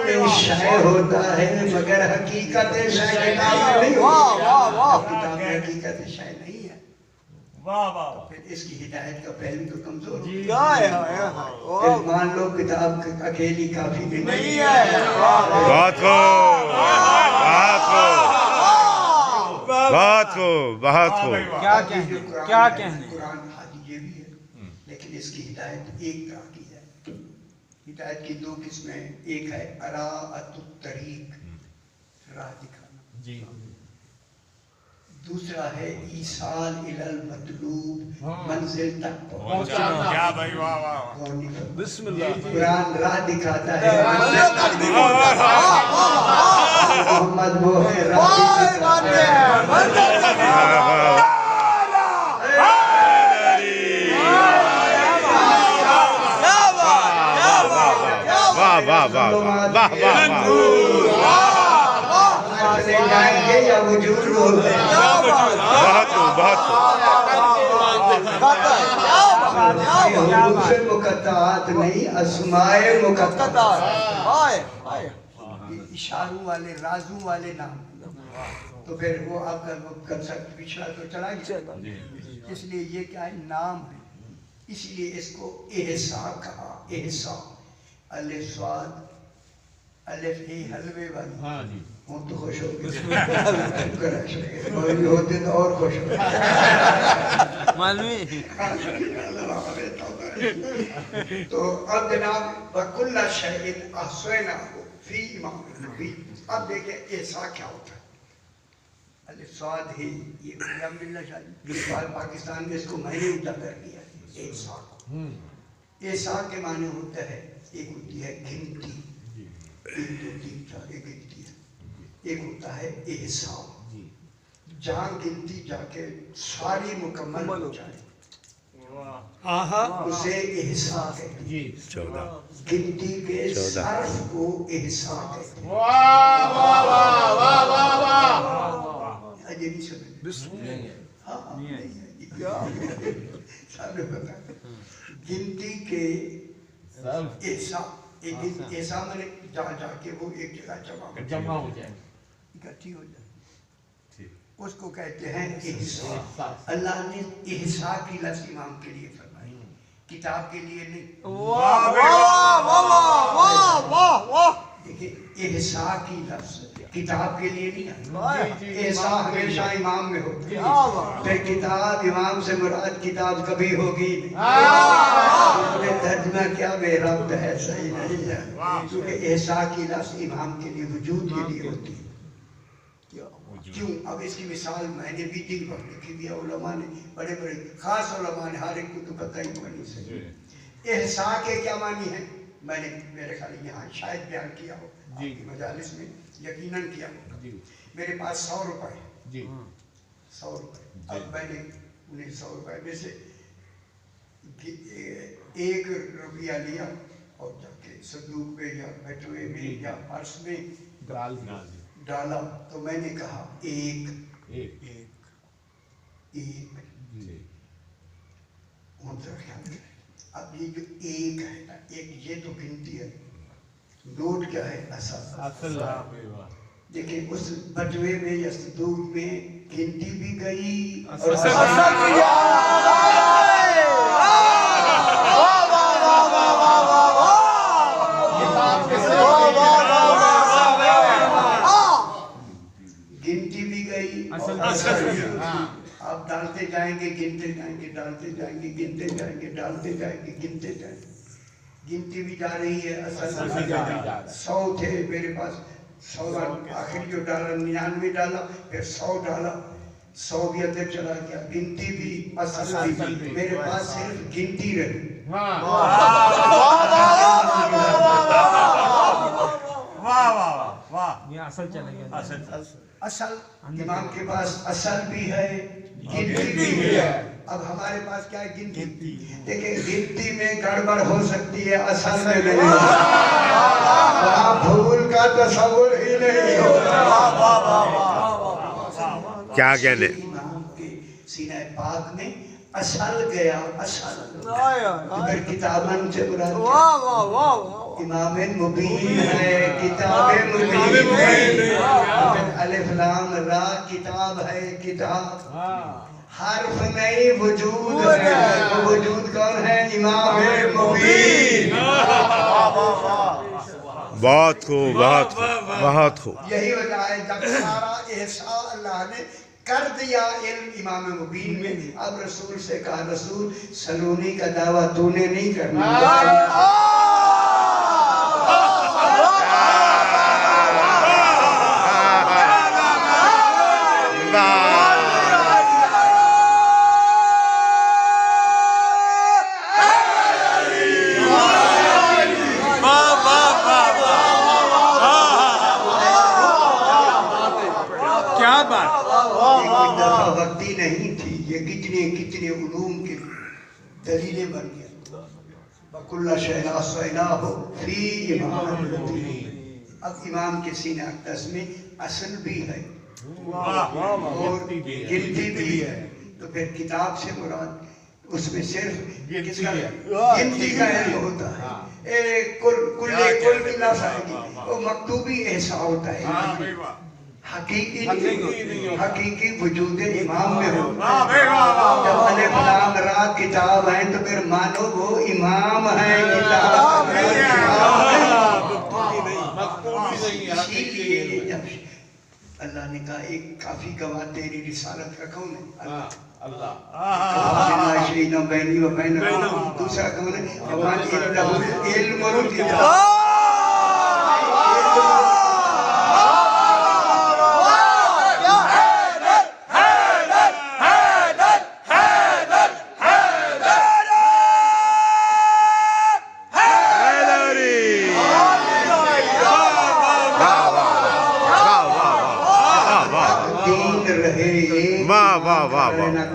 S2: علم شے ہوتا ہے مگر حقیقت شے کتاب میں نہیں ہوتی، کتاب میں حقیقت شے نہیں ہے۔
S5: واہ واہ
S2: پھر اس کی ہدایت کا پہلو تو کمزور ہو
S1: کیا ہے
S2: پھر مان لو کتاب اکیلی کافی نہیں ہے۔
S3: بہت خوب بہت خوب بہت خوب
S4: کیا کہنے کیا کہنے
S2: قرآن حادی یہ بھی ہے، لیکن اس کی ہدایت ایک طرح کی ہے۔ ہدایت کی دو قسمیں، ایک ہے اراءۃ الطریق، راہ دکھانا، دوسرا ہے ایصال الی المطلوب، منزل تک پہنچانا۔
S5: کیا بھائی واہ واہ
S1: بسم اللہ
S2: قرآن راہ دکھاتا ہے، منزل تک محمد وہ ہے راہ دکھاتا ہے۔
S3: واہ واہ واہ واہ
S2: چلے جائیں گے یا وجود ہوگا؟
S3: بہت خوب بہت خوب
S2: حروف مقطعات نہیں، اسماء مقطعات، اشاروں والے رازوں والے نام۔ تو پھر وہ آپ کا کنسپٹ پچھلا تو چلا گیا، اس لیے یہ کیا ہے، نام ہے، اس لیے اس کو احسا کہا۔ احسا الف صاد الف ہی حلوے والی، ہوں تو خوش ہو گئے، مولوی ہوتے تو اور خوش ہو گئے۔
S4: معلومی
S2: تو اب جناب وَكُلَّ شَيْءٍ أَحْصَيْنَاهُ فِي إِمَامٍ مُبِينٍ۔ اب دیکھیں احسا کیا ہوتا ہے، الف صاد ہی، یہ الحمدللہ شاید پاکستان میں اس کو میں نے اٹھا کر دیا احسا کو۔ احسا کے معنی ہوتا ہے، ایک ہوتی ہے گنتی، ایک دو تین چار گنتی ہے، ایک ہوتا ہے احسا، جہاں گنتی جا کے ساری مکمل ہو جائے اسے احسا کہتے ہیں۔
S3: 14
S2: گنتی کے صرف کو احسا کہتے ہیں۔
S5: واہ واہ واہ واہ واہ واہ
S2: اجے نہیں سمجھ ہاں سب نے پتا گنتی کے احسا، احسا میں نے جا جا کے وہ ایک جگہ جمع ہو جائے، اکٹھی ہو جائے، اس کو کہتے ہیں احسا۔ اللہ نے احسا کی لفظ امام کے لیے فرمائی، کتاب کے لیے نہیں۔ دیکھیں احسا کی لفظ کتاب کے لیے نہیں ہے، احسا ہمیشہ امام میں ہوتا ہے، پھر کتاب امام سے مراد کتاب کبھی ہوگی نہیں۔ ترجمہ کیا بے ربط ہے، صحیح نہیں ہے، کیونکہ احسا کی لفظ امام کے لیے وجود کے لیے ہوتی ہے۔ کیوں؟ اب اس کی مثال میں نے بھی دن پر لکھی دیا، علماء نے بڑے بڑے خاص علماء نے، ہر ایک کو تو پتہ ہی نہیں صحیح۔ احسا کے کیا معنی ہے، میں نے میرے خیال یہاں شاید بیان کیا ہو، آپ کی مجالس میں یقیناً کیا ہو۔ میرے پاس 100 روپے، 100 روپے، اب میں نے انہیں 100 روپے میں سے 1 روپیہ لیا اور جا کے صندوق میں یا بٹوے میں یا پرس میں ڈالا، تو میں نے کہا ایک اب یہ جو ایک ہے نا، ایک یہ تو گنتی ہے، نوٹ کیا ہے، اصل۔ دیکھیں اس بٹوے میں یا صندوق میں گنتی بھی گئی اور اصل بھی گنتی بھی گئی اور اصل بھی۔ آپ ڈالتے جائیں گے، گنتے جائیں گے، ڈالتے جائیں گے، گنتے جائیں گے، ڈالتے جائیں گے، گنتے جائیں گے، گنتی بھی جا رہی ہے، اصل بھی جا رہی ہے۔ 100 تھے میرے پاس، 100 آخری جو ڈالا 99 ڈالا، پھر 100 ڈالا، 100 بھی اندر چلا گیا، گنتی بھی اصل بھی، میرے پاس صرف گنتی رہی۔
S5: واہ واہ واہ
S4: یہ اصل چلے گا
S2: اصل امام کے پاس اصل بھی ہے گنتی بھی ہے. اب ہمارے پاس کیا ہے؟ گنتی. دیکھیں گنتی میں گڑبڑ ہو سکتی ہے، اصل میں نہیں. وہاں بھول کا تصور ہی نہیں ہوتا.
S3: کیا کہنے
S2: امام کے سینہ پاک میں اصل گیا. اصل پھر کتابن سے مراد امام مبین ہے، کتاب مبین ہے. الف لام را کتاب ہے، کتاب. حرف نہیں وجود ہے. وہ وجود کون ہے؟ امام مبین.
S3: بہت خوب بہت خوب بہت خوب.
S2: یہی وجہ ہے جب سارا احساء اللہ نے کر دیا علم امام مبین میں، اب رسول سے کہا رسول سلونی کا دعویٰ تو نے نہیں کرنا.
S4: کیا بات.
S2: وقتی نہیں تھی، یہ کتنے علوم کے دلیلیں بن گیا. وَكُلَّ شَيْءٍ أَحْصَيْنَاهُ فِي إِمَامٍ مُبِينٍ. اب امام کے سینہ اقدس میں اصل بھی ہے اور گنتی بھی ہے. تو پھر کتاب سے مراد اس میں صرف گنتی کا علم ہوتا ہے. کل کی لفظ آئے گی وہ مکتوبی احساء ہوتا ہے. حقیقی وجود امام میں ہو. جب الف لام را کتاب ہے تو پھر مانو وہ امام ہے. کتاب اسی لیے جب اللہ نے کہا ایک کافی گواہ تیری رسالت رکھوں میں شہیدہ بینی و بینکم. دوسرا کون ہے؟ علم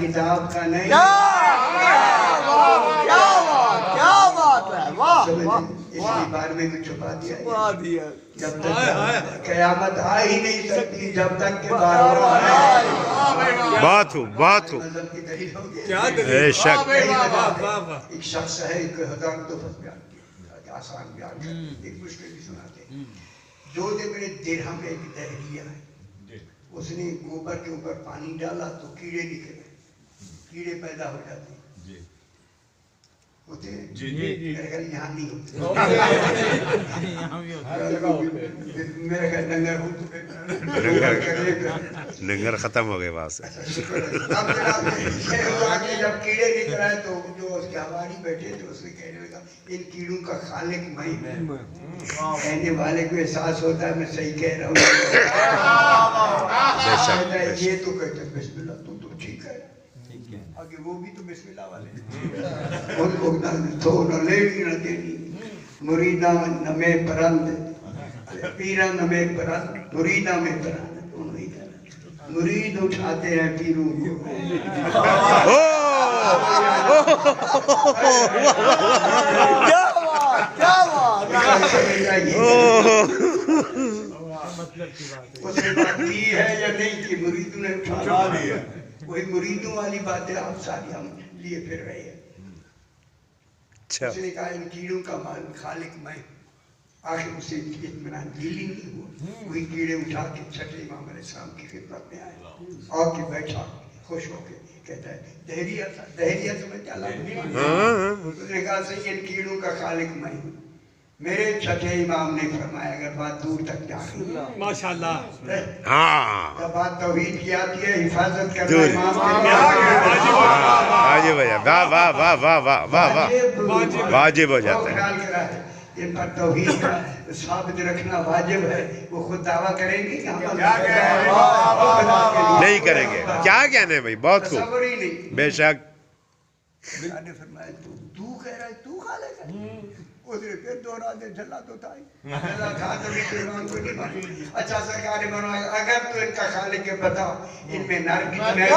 S2: کتاب کا نہیں.
S1: کیا بات ہے. واہ
S2: اس بار میں کچھ چھپا دیا. جب تک قیامت آ ہی نہیں سکتی جب تک کہ بار
S3: بات ہو بات ہو. بے شک.
S2: ایک شخص ہے ایک ہزار دو بیان کیا آسان بیان کرتے ایک مشکل بھی سناتے. جو میرے درہم ایک دہریہ ہے، اس نے گوبر کے اوپر پانی ڈالا تو کیڑے نکلے. کیڑے پیدا ہو جاتے ہوتے ہیں. میرے خیال یہاں نہیں ہوتے. میرے خیال ڈنگر ہوں تو
S3: لنگر ختم ہو گئے وہاں سے.
S2: جب کیڑے نکل آئے تو جو اس کے حوالی بیٹھے تھے اس نے کہنے لگا ان کیڑوں کا خالق میں. کہنے والے کو احساس ہوتا ہے میں صحیح کہہ رہا ہوں. یہ تو کہتے ہیں بسم اللہ تو ٹھیک ہے. آگے وہ بھی تو بسم اللہ والے ان کو نہ لینی نہ دینی. مریدہ نمے پرند پیرہ نمے پرند مریدہ میں پرند. مرید اٹھاتے ہیں پیروں کو.
S1: کیا بات.
S2: اس نے بات کی ہے یا نہیں کہ مریدوں نے اٹھا دیا. وہی مریدوں والی باتیں آپ ساری ہم لیے پھر رہے ہیں. اس نے کہا ان کیڑوں کا خالق میں. آخر اسے اطمینان دل ہی نہیں ہوا. وہی کیڑے اٹھا کے چھٹے امام علیہ السلام کی خدمت میں آئے اور کے بیٹھا خوش ہو کے کہتا ہے دہریہ تھا. دہریہ سمجھ کیا لگا؟ اس نے کہا صحیح ان کیڑوں کا خالق میں ہوں. میرے چھٹے امام نے فرمایا اگر بات دور تک جا رہی
S5: ماشاءاللہ.
S2: جب بات توحید کی آتی ہے حفاظت کرنا امام
S3: واجب ہے. واہ واہ واہ واہ واہ واہ واہ. واجب ہو جاتا ہے.
S2: ان پر توحید کا ثابت رکھنا واجب ہے. وہ خود دعویٰ کریں گے کہ ہم
S3: نہیں کریں گے. کیا کہنے بھائی. بہت خوب.
S2: تصور ہی نہیں.
S3: بے شک.
S2: نے فرمایا تو کہہ رہا ہے تو خالق ہے. اس نے پھر دوہرا دے جھلا تو تھا ہی جھلا کھا تو مسلمان کو نہیں مانی. اچھا سرکار نے فرمایا اگر تو ان کا خالق ہے بتا ان میں نر کتنے ہیں.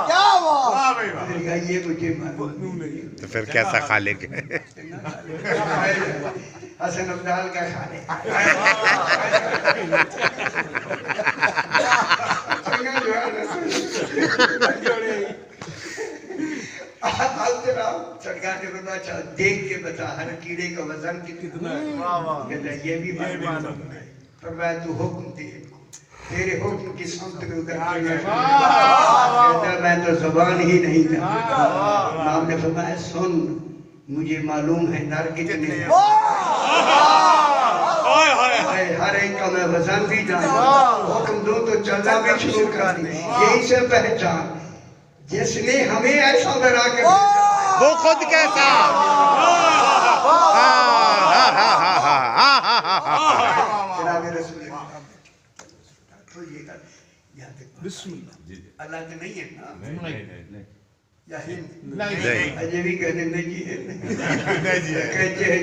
S1: کیا بات.
S2: یہ مجھے معلوم نہیں.
S3: تو پھر کیسا خالق ہے؟
S2: حسن عبدال کا خالق. سرکار نے فرمایا اچھا دیکھ کے بتا ہر کیڑے کا وزن کتنا ہے. کہتا ہے یہ بھی معلوم ہے. فرمایا تو حکم دے تیرے حکم کی سمت میں ادھر کہتا ہے میں تو زبان ہی نہیں جانتا. نام نے فرمایا سن مجھے معلوم ہے نر کتنے ہیں. ہر ایک کا میں وزن بھی جانتا. حکم دو تو چلنا بھی شروع کر دی. یہی سے پہچان جس نے ہمیں ایسا بنا کر
S3: وہ خود کیسا.
S2: جناب رسول اللہ کے نہیں ہے نا یا ہند اجے بھی کہتے نہیں ہے کہتے ہیں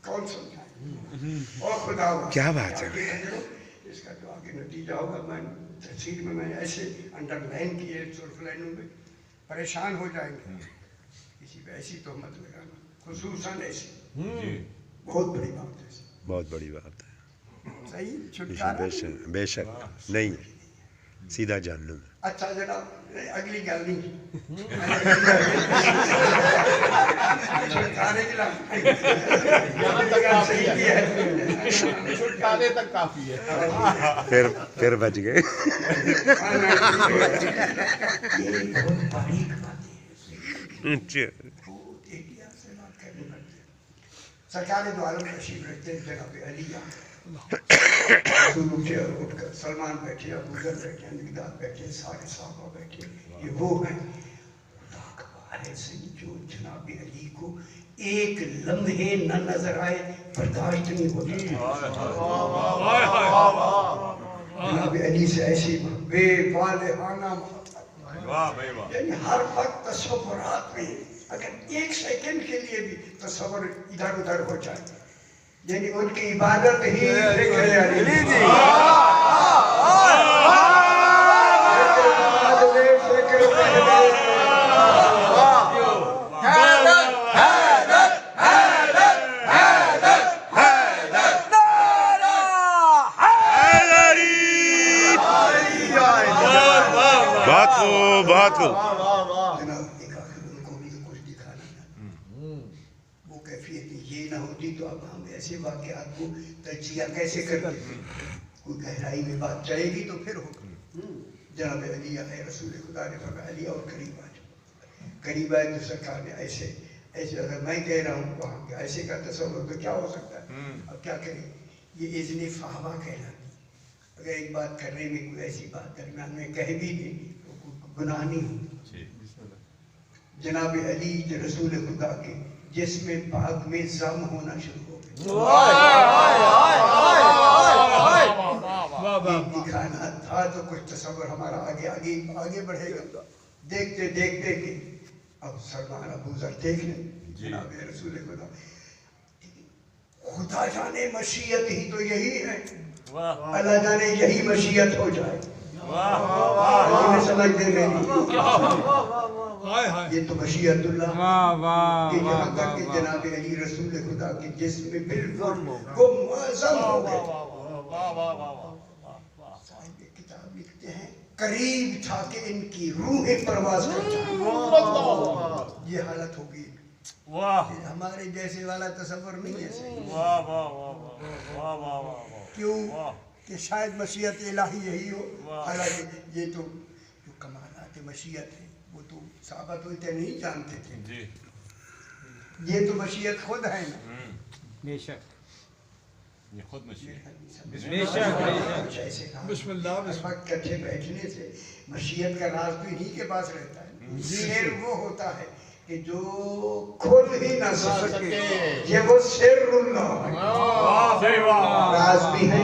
S2: کون سمجھائے اور خدا
S3: کیا بات ہے.
S2: اس کا جو آگے نتیجہ ہوگا میں تفسیر میں میں ایسے انڈر لائن کیے سرخ لائنوں میں پریشان ہو جائیں گے. کسی پہ ایسی تہمت لگانا خصوصاً ایسی بہت بڑی بات ہے.
S3: بہت بڑی بات ہے.
S2: صحیح چھٹکارا
S3: بے شک نہیں سیدھا جہنم.
S2: اچھا جناب اگلی گل نہیں چھٹکارے کی لائن
S5: چھٹکارے تک کافی ہے.
S3: پھر بچ گئے.
S2: یہ بہت باریک باتیں ہیں. سرکار دو عالم تشریف رکھتے ہیں جناب علی رسول اٹھے اور اٹھ کر سلمان بیٹھے ابو ذر بیٹھے مقداد بیٹھے سارے صحابہ بیٹھے. یہ وہ ہیں خدا کا وارث جو جناب علی کو ایک لمحے نہ نظر آئے برداشت نہیں ہوتا. جناب علی سے ایسی بے والہانہ یعنی ہر وقت تصورات میں اگر ایک سیکنڈ کے لیے بھی تصور ادھر ادھر ہو جائے یعنی ان کی عبادت ہی ذکر علی.
S3: بہت خوب.
S2: یہ نہ ہوتی تو اب ہم ایسے واقعات کو تجزیہ کیسے کرتے ہیں. کوئی گہرائی میں بات چلے گی تو پھر ہوگا. جناب علی اے رسول خدا نے فرمایا علی اور قریب آ جاؤ. قریب آئے تو سرکار نے ایسے اگر میں کہہ رہا ہوں وہاں کہ ایسے کا تصور تو کیا ہو سکتا ہے. اب کیا کریں یہ اذن فہوا کہلاتی. اگر ایک بات کرنے میں کوئی ایسی بات درمیان میں کہہ بھی دیں تو گناہ نہیں ہو. جناب علی رسول خدا کے جسم پاک میں زم ہونا شروع ہو گیا. دکھانا تھا تو کچھ تصور ہمارا آگے بڑھے گا. دیکھتے دیکھتے کہ اب سلمان ابو ذر دیکھ لیں جناب رسول خدا. خدا جانے مشیت ہی تو یہی ہے. اللہ جانے یہی مشیت ہو جائے. سمجھتے نہیں یہ تو مشیت اللہ کہ یہاں تک کہ جناب علی رسول خدا کے جسم میں بالکل معظم ہو گئے. صاحب کتاب لکھتے ہیں قریب تھا کہ ان کی روحیں پرواز کر جائیں. یہ حالت ہوگی. ہمارے جیسے والا تصور نہیں ہے. کیوں کہ شاید مشیت الہی یہی ہو. حالانکہ یہ تو جو کمالات مشیت ہے وہ تو صحابہ تو اتنے نہیں جانتے تھے. یہ تو مشیت خود ہے نا.
S4: بے شک
S5: یہ خود مشیت
S2: بسم اللہ اس وقت کٹھے بیٹھنے سے مشیت کا راز تو انہی کے پاس رہتا ہے. سر وہ ہوتا ہے کہ جو کھل ہی نہ سکے یہ وہ سر اللہ ہے. راز بھی ہے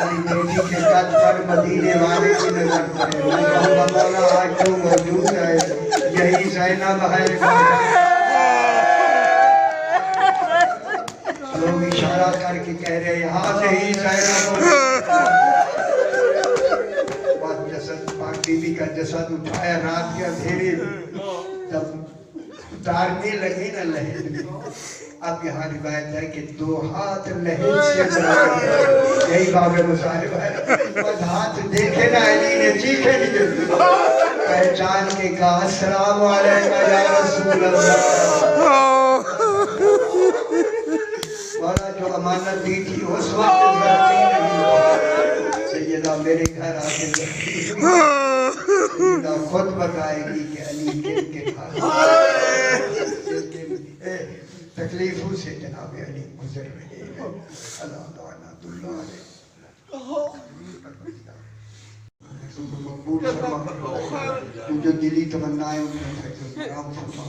S2: علی بیٹی کے قد پر مدینے والے کی نظر پڑے میں کہوں گا مولا آج تو موجود ہے یہی زینب ہے لوگ اشارہ کر کے کہہ رہے ہیں یہاں سے ہی زینب اور جسد پاک بی بی کا جسد اٹھایا رات کے اندھیرے جب اتارنے لگے نہ لہن اب یہاں روایت ہے کہ 2 ہاتھ لہن سے بنائے یہی باب مصاحب ہے بس ہاتھ دیکھے نہ علی نے چیخے نہیں پہچان کے کہا السلام علیکم یا رسول اللہ والا جو امانت دی تھی اس وقت ضروری نہیں سیدہ میرے گھر آتے سیدہ خود بتائے گی کہ علی کن کے پاس تکلیفوں سے جناب علی گزر رہے ہیں اللہ لعنت اللہ علیہ مقبول فرما جو دلی تمنائیں ان میں فیض کرام فرما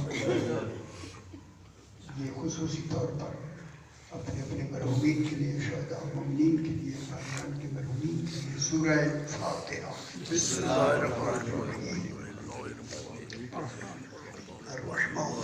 S2: یہ خصوصی طور پر اپنے اپنے مرحومین کے لیے شہداء و مومنین کے لیے خاندان کے مرحومین کے لیے سورہ فاتحہ بسم اللہ الرحمن الرحیم الرحمن الرحیم